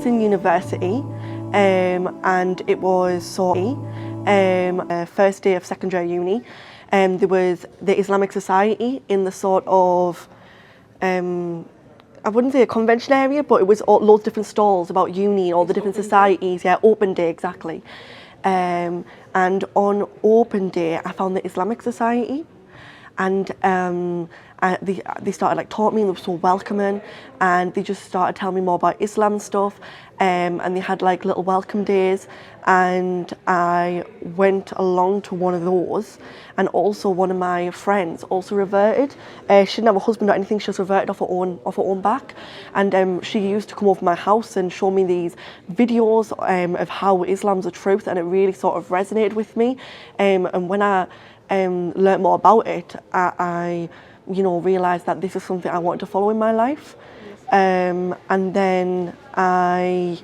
was in university, and it was first day of secondary uni. There was the Islamic Society in the sort of, I wouldn't say a convention area, but it was loads of different stalls about uni, all the different societies. Yeah, open day, exactly. And on open day, I found the Islamic Society, and they started like taught me, and they were so welcoming, and they just started telling me more about Islam and stuff, and they had like little welcome days, and I went along to one of those, and also one of my friends also reverted. She didn't have a husband or anything, she just reverted off her own back, and she used to come over to my house and show me these videos of how Islam's the truth, and it really sort of resonated with me, and when I learned more about it, I realised that this is something I wanted to follow in my life. And then I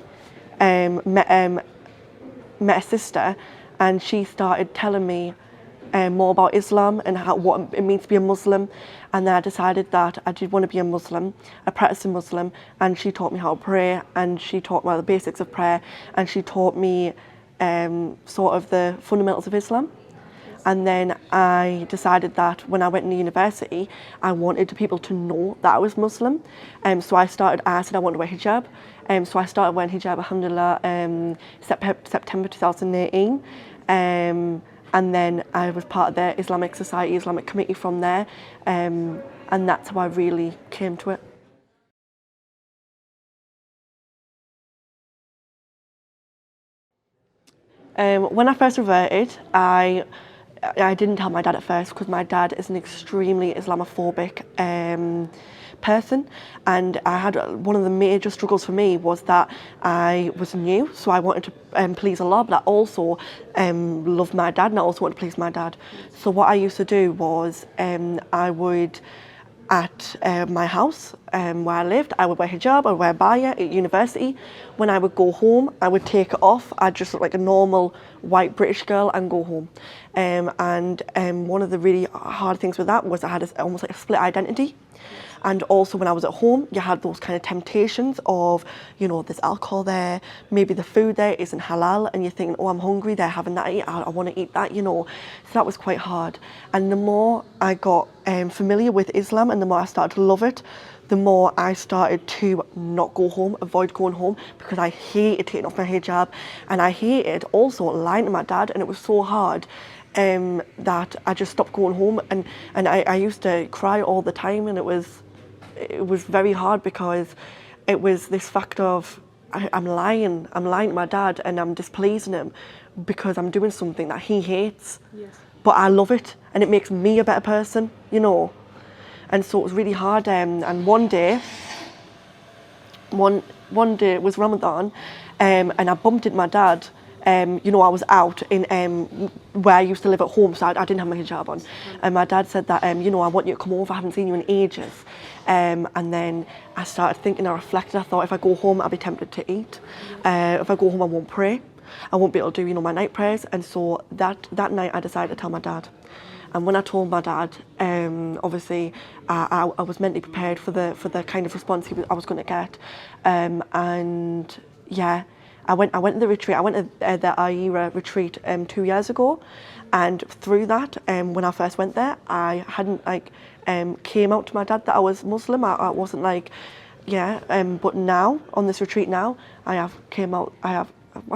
met a sister, and she started telling me more about Islam and what it means to be a Muslim. And then I decided that I did want to be a Muslim, a practicing Muslim, and she taught me how to pray, and she taught me the basics of prayer, and she taught me sort of the fundamentals of Islam. And then I decided that when I went into university, I wanted people to know that I was Muslim. So I said I wanted to wear hijab. So I started wearing hijab, alhamdulillah, September 2018. And then I was part of the Islamic Society, Islamic Committee from there. And that's how I really came to it. When I first reverted, I didn't tell my dad at first, because my dad is an extremely Islamophobic person, and I had one of the major struggles for me was that I was new, so I wanted to please Allah, but I also loved my dad, and I also wanted to please my dad. So what I used to do was I would, at my house where I lived, I would wear hijab, I would wear baya at university. When I would go home, I would take it off. I'd just look like a normal white British girl and go home. And one of the really hard things with that was I had almost like a split identity. And also when I was at home, you had those kind of temptations of, there's alcohol there, maybe the food there isn't halal, and you're thinking, oh, I'm hungry, they're having that, I want to eat that, So that was quite hard. And the more I got familiar with Islam, and the more I started to love it, the more I started to not go home, avoid going home, because I hated taking off my hijab, and I hated also lying to my dad, and it was so hard that I just stopped going home, and I used to cry all the time, and it was very hard, because it was this fact of I'm lying to my dad, and I'm displeasing him because I'm doing something that he hates. Yes. But I love it, and it makes me a better person, And so it was really hard. And one day it was Ramadan, and I bumped into my dad. I was out in where I used to live at home, so I didn't have my hijab on. And my dad said that, I want you to come over, I haven't seen you in ages. And then I started thinking, I reflected, I thought if I go home, I'll be tempted to eat. If I go home, I won't pray. I won't be able to do, my night prayers. And so that night I decided to tell my dad. And when I told my dad, obviously I was mentally prepared for the kind of response I was going to get. And yeah, I went to the retreat. I went to the Aira retreat 2 years ago, and through that, when I first went there, I hadn't came out to my dad that I was Muslim. I wasn't but now on this retreat now, I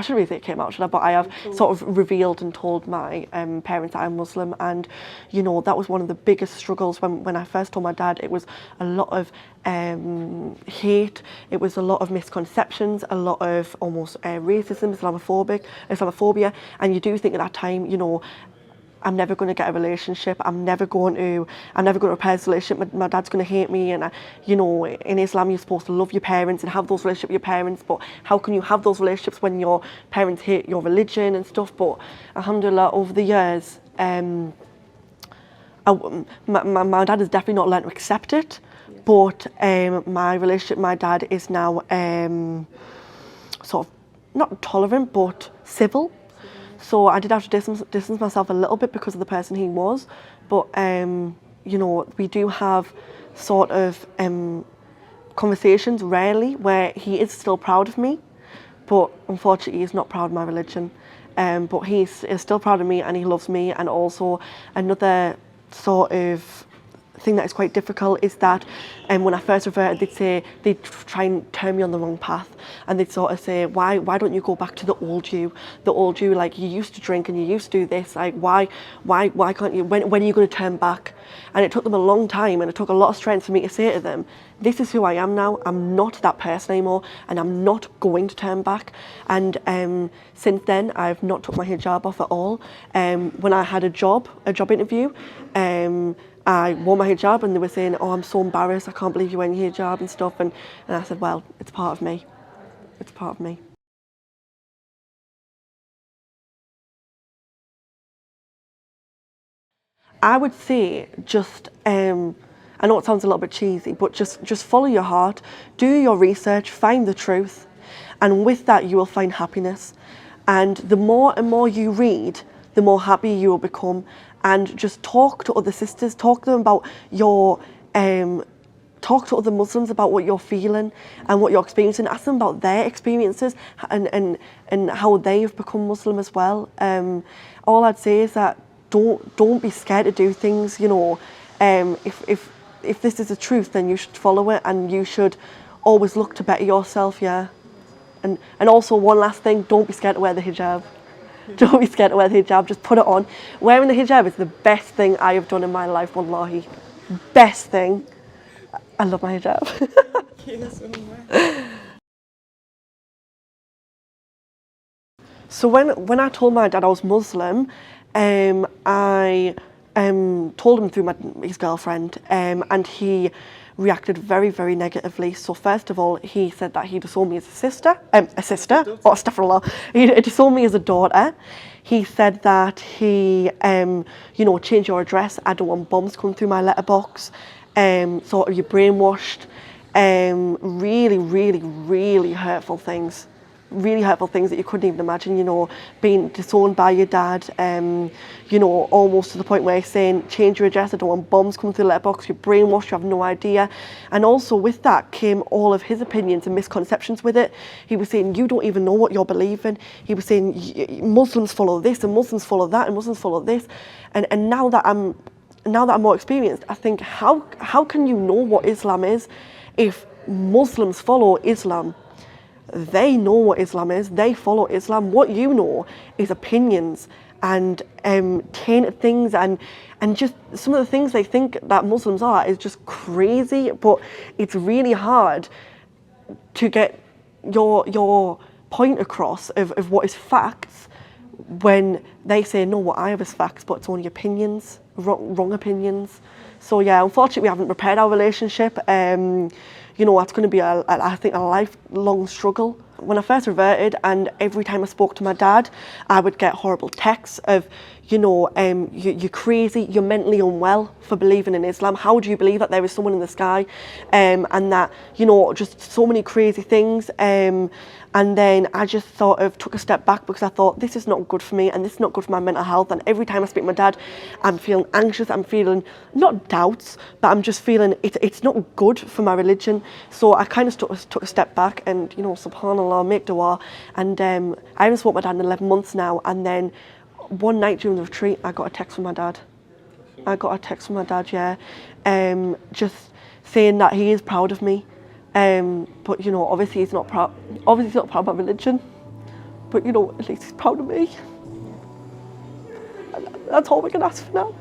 shouldn't really say it came out, should I? But I have sort of revealed and told my parents that I'm Muslim, and that was one of the biggest struggles when I first told my dad. It was a lot of hate, it was a lot of misconceptions, a lot of almost racism, Islamophobia, and you do think at that time, I'm never going to get a relationship. I'm never going to repair this relationship. My dad's going to hate me. And in Islam, you're supposed to love your parents and have those relationships with your parents. But how can you have those relationships when your parents hate your religion and stuff? But alhamdulillah, over the years, my dad has definitely not learned to accept it. But my relationship with my dad is now sort of not tolerant, but civil. So I did have to distance myself a little bit because of the person he was, but we do have sort of conversations rarely where he is still proud of me, but unfortunately he's not proud of my religion. But he's still proud of me, and he loves me. And also another sort of thing that is quite difficult is that when I first reverted, they'd try and turn me on the wrong path, and they'd sort of say, why don't you go back to the old you, like you used to drink and you used to do this, like why can't you, when are you going to turn back? And it took them a long time, and it took a lot of strength for me to say to them, this is who I am now, I'm not that person anymore, and I'm not going to turn back. And since then I've not took my hijab off at all. When I had a job interview, I wore my hijab, and they were saying, oh, I'm so embarrassed, I can't believe you're wearing your hijab and stuff. And I said, well, it's part of me. It's part of me. I would say just, I know it sounds a little bit cheesy, but just follow your heart, do your research, find the truth. And with that, you will find happiness. And the more and more you read, the more happy you will become. And just talk to other sisters, talk to them about your, talk to other Muslims about what you're feeling and what you're experiencing. Ask them about their experiences and how they've become Muslim as well. All I'd say is that don't be scared to do things. You know, if this is the truth, then you should follow it, and you should always look to better yourself. Yeah, and also one last thing: don't be scared to wear the hijab. Don't be scared to wear the hijab, just put it on. Wearing the hijab is the best thing I have done in my life, wallahi. Best thing. I love my hijab. So when I told my dad I was Muslim, I told him through his girlfriend, and he reacted very, very negatively. So first of all, he said that he disowned me as a sister, or astaghfirullah, he disowned me as a daughter. He said that he, you know, change your address, I don't want bombs coming through my letterbox, sort of you're brainwashed, really, really, really hurtful things. Really hurtful things that you couldn't even imagine, you know, being disowned by your dad, you know, almost to the point where he's saying, change your address, I don't want bombs coming through the letterbox, you're brainwashed, you have no idea. And also with that came all of his opinions and misconceptions with it. He was saying, you don't even know what you're believing. He was saying, Muslims follow this, and Muslims follow that, and Muslims follow this. And now that I'm more experienced, I think, how can you know what Islam is if Muslims follow Islam? They know what Islam is, they follow Islam. What you know is opinions and tainted things, and just some of the things they think that Muslims are is just crazy. But it's really hard to get your point across of what is facts when they say, no, what I have is facts, but it's only opinions, wrong opinions. So yeah, unfortunately we haven't repaired our relationship. You know, it's going to be, I think, a lifelong struggle. When I first reverted, and every time I spoke to my dad, I would get horrible texts of, you know, you're crazy, you're mentally unwell for believing in Islam. How do you believe that there is someone in the sky? And that, you know, just so many crazy things. And then I just sort of took a step back, because I thought, this is not good for me, and this is not good for my mental health. And every time I speak to my dad, I'm feeling anxious, I'm feeling, not doubts, but I'm just feeling it's not good for my religion. So I kind of took a step back, and, you know, subhanAllah, make dua. And I haven't spoken to my dad in 11 months now. And then one night during the retreat, I got a text from my dad. Yeah. Just saying that he is proud of me. But, you know, obviously he's not proud of my religion, but, you know, at least he's proud of me. And that's all we can ask for now.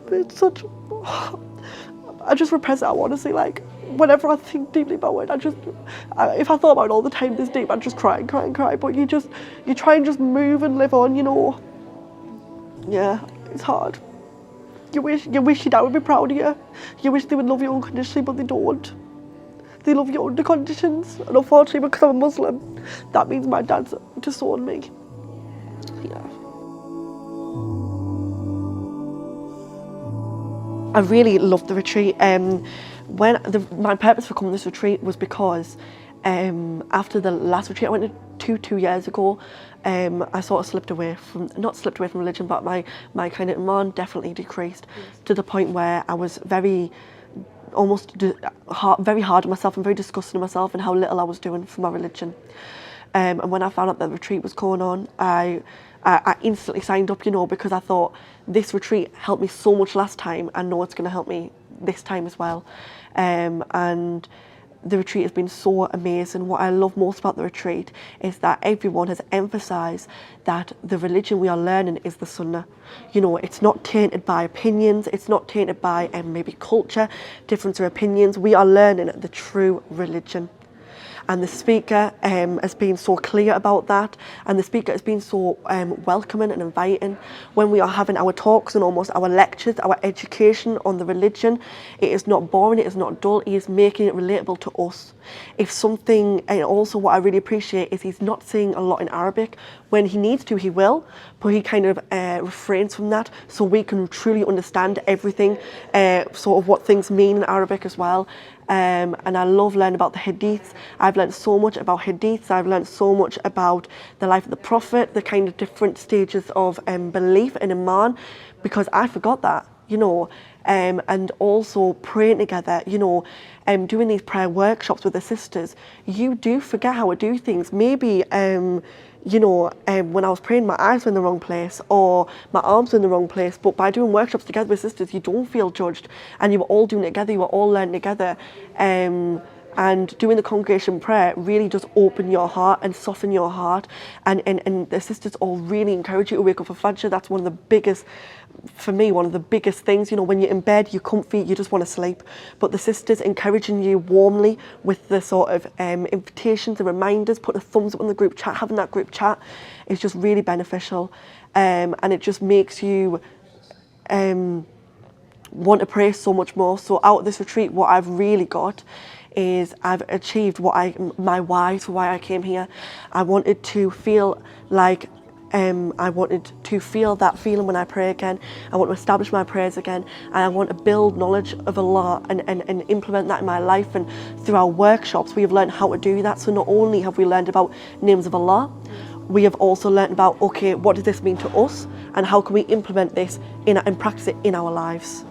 But it's such, I just repress it, honestly. Like, whenever I think deeply about it, if I thought about it all the time this deep, I'd just cry and cry and cry. But you try and just move and live on, you know. Yeah, it's hard. You wish your dad would be proud of you. You wish they would love you unconditionally, but they don't. They love you under conditions. And unfortunately, because I'm a Muslim, that means my dad's disowned me. Yeah. I really loved the retreat. My purpose for coming to this retreat was because after the last retreat I went to 2 years ago, I sort of not slipped away from religion, but my kind of iman definitely decreased to the point where I was very very hard on myself and very disgusted on myself and how little I was doing for my religion. And when I found out that the retreat was going on, I instantly signed up, because I thought this retreat helped me so much last time. I know it's going to help me this time as well. And the retreat has been so amazing. What I love most about the retreat is that everyone has emphasised that the religion we are learning is the Sunnah. It's not tainted by opinions, it's not tainted by maybe culture, difference of opinions. We are learning the true religion. And the speaker has been so clear about that, and the speaker has been so welcoming and inviting. When we are having our talks and almost our lectures, our education on the religion, it is not boring, it is not dull, he is making it relatable to us. If something, and also what I really appreciate is he's not saying a lot in Arabic. When he needs to, he will, but he kind of refrains from that so we can truly understand everything, sort of what things mean in Arabic as well. And I love learning about the hadiths. I've learned so much about hadiths. I've learned so much about the life of the Prophet, the kind of different stages of belief and iman, because I forgot that, and also praying together, doing these prayer workshops with the sisters. You do forget how to do things. Maybe when I was praying, my eyes were in the wrong place or my arms were in the wrong place. But by doing workshops together with sisters, you don't feel judged, and you were all doing it together. You were all learning together. And doing the congregation prayer really does open your heart and soften your heart. And the sisters all really encourage you to wake up for Fajr. That's one of the biggest, for me, one of the biggest things. When you're in bed, you're comfy, you just want to sleep. But the sisters encouraging you warmly with the sort of invitations and reminders, putting a thumbs up on the group chat, having that group chat is just really beneficial. And it just makes you want to pray so much more. So out of this retreat, what I've really got is I've achieved my why for why I came here. I wanted to feel like I wanted to feel that feeling when I pray again. I want to establish my prayers again, and I want to build knowledge of Allah and implement that in my life. And through our workshops, we have learned how to do that. So not only have we learned about names of Allah, we have also learned about, okay, what does this mean to us, and how can we implement this and practice it in our lives.